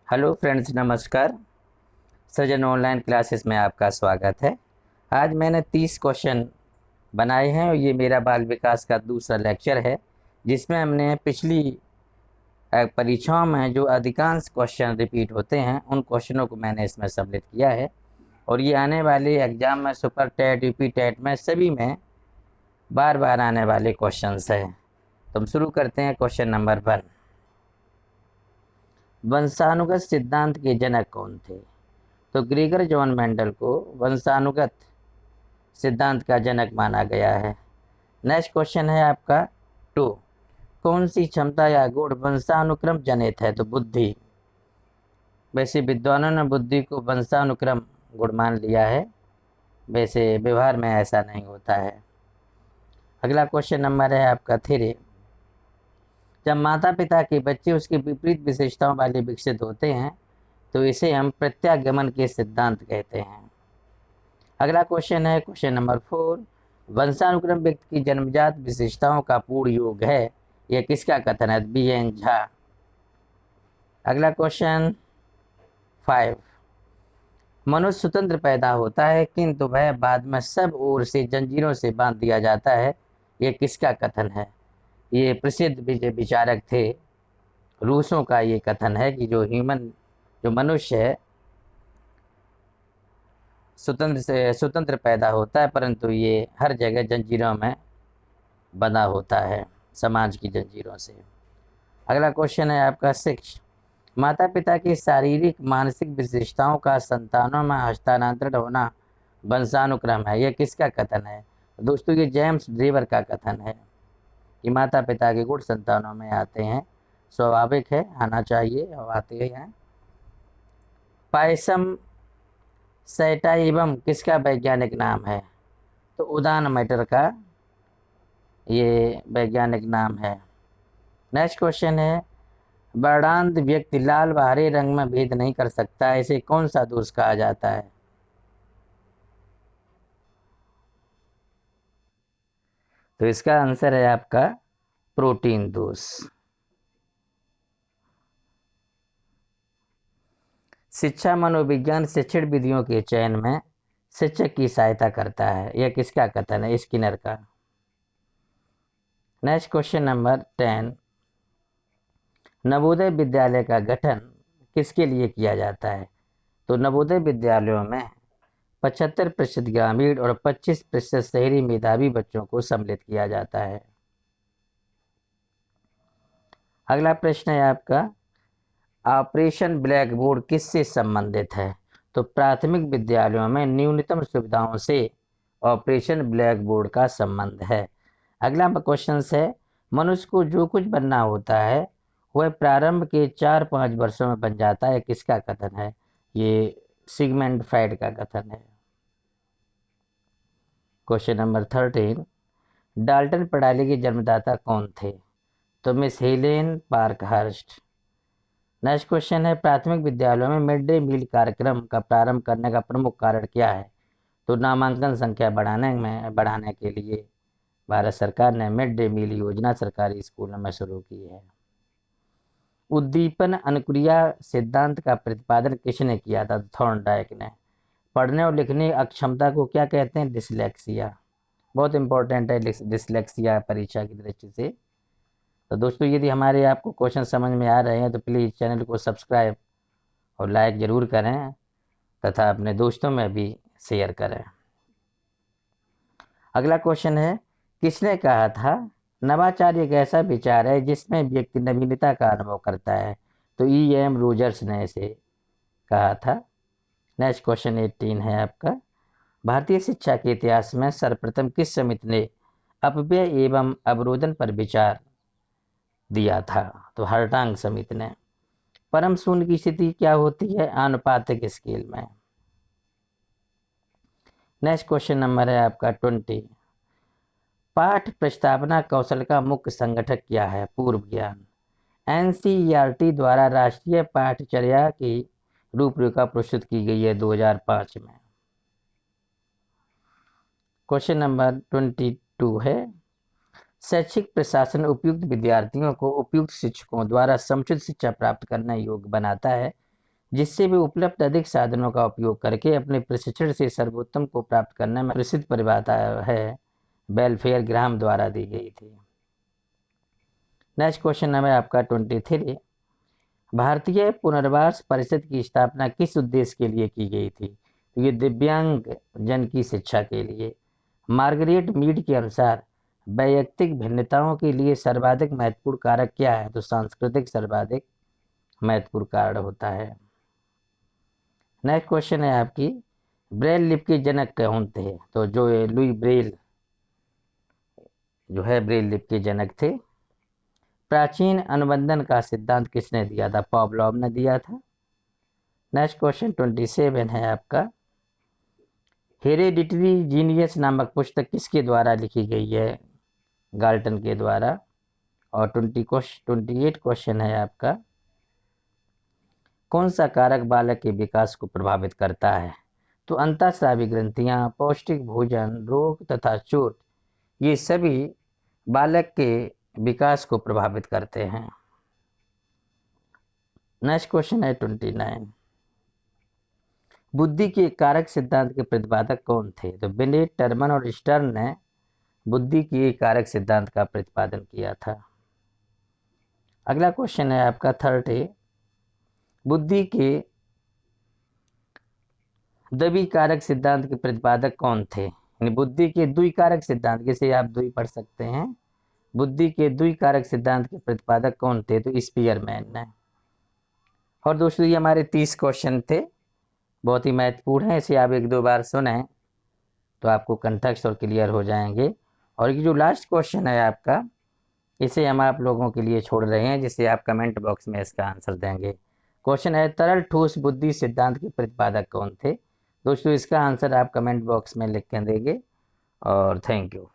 Hello friends, नमस्कार। सृजन online classes में आपका स्वागत है। आज मैंने 30 क्वेश्चन बनाए हैं और ये मेरा बाल विकास का दूसरा लेक्चर है, जिसमें हमने पिछली परीक्षाओं में जो अधिकांश क्वेश्चन रिपीट होते हैं उन क्वेश्चनों को मैंने इसमें सम्मिलित किया है और ये आने वाले एग्जाम में सुपर टेट, यूपी टेट में सभी में बार बार आने वाले क्वेश्चंस हैं। तो हम शुरू करते हैं। क्वेश्चन नंबर 1, वंशानुगत सिद्धांत के जनक कौन थे? तो ग्रेगर जॉन मेंडल को वंशानुगत सिद्धांत का जनक माना गया है। नेक्स्ट क्वेश्चन है आपका 2, कौन सी क्षमता या गुण वंशानुक्रम जनित है? तो बुद्धि। वैसे विद्वानों ने बुद्धि को वंशानुक्रम गुण मान लिया है, वैसे व्यवहार में ऐसा नहीं होता है। अगला क्वेश्चन नंबर है आपका 3, जब माता पिता के बच्चे उसके विपरीत विशेषताओं वाले विकसित होते हैं तो इसे हम प्रत्यागमन के सिद्धांत कहते हैं। अगला क्वेश्चन है क्वेश्चन नंबर 4, वंशानुक्रम व्यक्ति की जन्मजात विशेषताओं का पूर्ण योग है, यह किसका कथन है? बी.एन. झा। अगला क्वेश्चन 5, मनुष्य स्वतंत्र पैदा होता है किंतु वह बाद में सब ओर से जंजीरों से बांध दिया जाता है, यह किसका कथन है? ये प्रसिद्ध विचारक थे, रूसों का ये कथन है कि जो मनुष्य है स्वतंत्र पैदा होता है, परंतु ये हर जगह जंजीरों में बंधा होता है, समाज की जंजीरों से। अगला क्वेश्चन है आपका 6, माता पिता की शारीरिक मानसिक विशेषताओं का संतानों में हस्तांतरण होना वंशानुक्रम है, यह किसका कथन है? दोस्तों, ये जेम्स ड्रीवर का कथन है कि माता पिता के गुण संतानों में आते हैं, स्वाभाविक है, आना चाहिए और आते हैं। पायसम सैटाइवम किसका वैज्ञानिक नाम है? तो उदान मैटर का ये वैज्ञानिक नाम है। नेक्स्ट क्वेश्चन है, वर्णांध व्यक्ति लाल व हरे रंग में भेद नहीं कर सकता, इसे कौन सा दोष कहा जाता है? तो इसका आंसर है आपका प्रोटीन दोष। शिक्षा मनोविज्ञान शिक्षण विधियों के चयन में शिक्षक की सहायता करता है, यह किसका कथन है? स्किनर का। Next question number 10, Navodaya Vidyalaya का गठन किसके लिए किया जाता है? तो नवोदय विद्यालयों में 75% ग्रामीण और 25% शहरी मेधावी बच्चों को सम्मिलित किया जाता है। अगला प्रश्न है आपका, ऑपरेशन ब्लैक बोर्ड किससे संबंधित है? तो प्राथमिक विद्यालयों में न्यूनतम सुविधाओं से ऑपरेशन ब्लैक बोर्ड का संबंध है। अगला क्वेश्चन है, मनुष्य को जो कुछ बनना होता है वह प्रारंभ के 4-5 वर्षों में बन जाता है, किसका कथन है? ये सिगमंड फ्राइड का कथन है। क्वेश्चन नंबर 13, डाल्टन प्रणाली के जन्मदाता कौन थे? तो miss Helen Parkhurst. Next question है, प्राथमिक विद्यालयों में मिड डे मील कार्यक्रम का प्रारंभ करने का प्रमुख कारण क्या है? तो नामांकन संख्या बढ़ाने के लिए भारत सरकार ने मिड डे मील योजना सरकारी स्कूलों में शुरू की है। उद्दीपन अनुक्रिया सिद्धांत का प्रतिपादन किसने किया था? थॉर्नडाइक ने। पढ़ने और लिखने अक्षमता को क्या कहते हैं? डिसलेक्सिया। बहुत इंपॉर्टेंट है डिसलेक्सिया परीक्षा की दृष्टि से। तो दोस्तों, यदि हमारे आपको क्वेश्चन समझ में आ रहे हैं तो प्लीज़ चैनल को सब्सक्राइब और लाइक ज़रूर करें तथा अपने दोस्तों में भी शेयर करें। अगला क्वेश्चन है, किसने कहा था नवाचार एक ऐसा विचार है जिसमें व्यक्ति नवीनता का अनुभव करता है? तो E.M. रोजर्स ने इसे कहा था। नेक्स्ट क्वेश्चन 18 है आपका, भारतीय शिक्षा के इतिहास में सर्वप्रथम किस समिति ने अपव्यय एवं अवरोधन पर विचार दिया था? तो हर्टांग समिति ने। परम शून्य की स्थिति क्या होती है? आनुपातिक स्केल में। नेक्स्ट क्वेश्चन नंबर है आपका 20, पाठ प्रस्तावना कौशल का मुख्य संगठक क्या है? पूर्व ज्ञान। NCERT द्वारा राष्ट्रीय पाठचर्या की रूपरेखा प्रस्तुत की गई है 2005 में। क्वेश्चन नंबर 22 है, शैक्षिक प्रशासन उपयुक्त विद्यार्थियों को उपयुक्त शिक्षकों द्वारा समुचित शिक्षा प्राप्त करने योग्य बनाता है, जिससे वे उपलब्ध अधिक साधनों का उपयोग करके अपने प्रशिक्षण से सर्वोत्तम को प्राप्त करने में प्रसिद्ध परिभाषा है वेलफेयर ग्राहम द्वारा दी गई थी। नेक्स्ट क्वेश्चन है आपका 23। भारतीय पुनर्वास परिषद की स्थापना किस उद्देश्य के लिए की गई थी? तो ये दिव्यांग जन की शिक्षा के लिए। मार्गरेट मीड के अनुसार वैयक्तिक भिन्नताओं के लिए सर्वाधिक महत्वपूर्ण कारक क्या है? तो सांस्कृतिक सर्वाधिक महत्वपूर्ण कारण होता है। नेक्स्ट क्वेश्चन है आपकी ब्रेल लिपि के जनक कौन थे? तो जो लुई ब्रेल जो है ब्रेल लिपि के जनक थे। प्राचीन अनुबंधन का सिद्धांत किसने दिया था? पावलोव ने दिया था। नेक्स्ट क्वेश्चन 27 है आपका हेरेडिटरी जीनियस नामक पुस्तक किसके द्वारा लिखी गई है? गाल्टन के द्वारा। और 28 क्वेश्चन है आपका कौन सा कारक बालक के विकास को प्रभावित करता है? तो अंतःस्रावी ग्रंथियां, पौष्टिक भोजन, रोग तथा चोट, ये सभी बालक के विकास को प्रभावित करते हैं। नेक्स्ट क्वेश्चन है 29। बुद्धि के कारक सिद्धांत के प्रतिपादक कौन थे? तो बिनेट, टर्मन और स्टर्न ने बुद्धि के कारक सिद्धांत का प्रतिपादन किया था। अगला क्वेश्चन है आपका 30। बुद्धि के द्विकारक सिद्धांत के प्रतिपादक कौन थे? बुद्धि के द्विकारक सिद्धांत, जिसे आप द्वि पढ़ सकते हैं। बुद्धि के द्विकारक सिद्धांत के प्रतिपादक कौन थे? तो स्पीयरमैन ने। और दोस्तों ये हमारे 30 क्वेश्चन थे, बहुत ही महत्वपूर्ण है। इसे आप 1-2 बार सुने तो आपको कंटेक्स्ट और क्लियर हो जाएंगे। और ये जो लास्ट क्वेश्चन है आपका, इसे हम आप लोगों के लिए छोड़ रहे हैं, जिसे आप कमेंट बॉक्स में इसका आंसर देंगे। क्वेश्चन है तरल ठोस बुद्धि सिद्धांत के प्रतिपादक कौन थे? दोस्तों इसका आंसर आप कमेंट बॉक्स में लिख के देंगे। और थैंक यू।